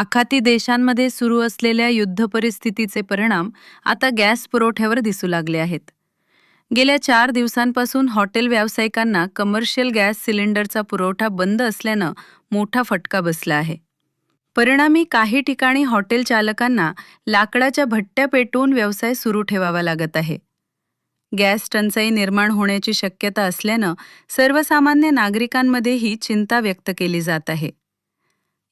आखाती देशांमध्ये सुरू असलेल्या युद्ध परिस्थितीचे परिणाम आता गॅस पुरवठ्यावर दिसू लागले आहेत. गेल्या 4 दिवसांपासून हॉटेल व्यावसायिकांना कमर्शियल गॅस सिलेंडरचा पुरवठा बंद असल्यानं मोठा फटका बसला आहे. परिणामी काही ठिकाणी हॉटेल चालकांना लाकडाच्या भट्ट्या पेटवून व्यवसाय सुरू ठेवावा लागत आहे. गॅस टंचाई निर्माण होण्याची शक्यता असल्यानं सर्वसामान्य नागरिकांमध्येही चिंता व्यक्त केली जात आहे.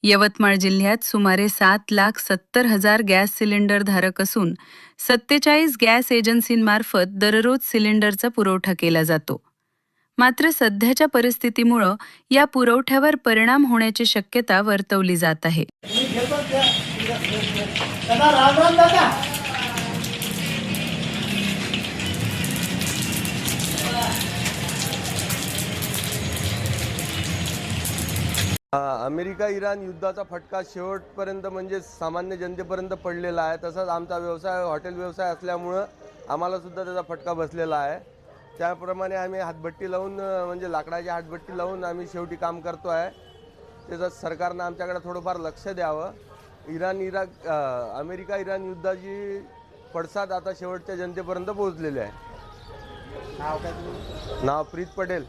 यवतमाळ जिल्ह्यात सुमारे 7,70,000 गॅस सिलेंडर धारक असून 47 गॅस एजन्सींमार्फत दररोज सिलेंडरचा पुरवठा केला जातो. मात्र सध्याच्या परिस्थितीमुळं या पुरवठ्यावर परिणाम होण्याची शक्यता वर्तवली जात आहे. अमेरिका इराण युद्धाचा फटका शेवटपर्यंत म्हणजे सामान्य जनतेपर्यंत पडलेला आहे. तसंच आमचा व्यवसाय हॉटेल व्यवसाय असल्यामुळं आम्हालासुद्धा त्याचा फटका बसलेला आहे. त्याप्रमाणे आम्ही हातभट्टी लावून म्हणजे लाकडाची हातभट्टी लावून आम्ही शेवटी काम करतो आहे. त्याचं सरकारनं आमच्याकडे थोडंफार लक्ष द्यावं. अमेरिका इराण युद्धाची पडसाद आता शेवटच्या जनतेपर्यंत पोहोचलेली आहे. नाव प्रीत पटेल.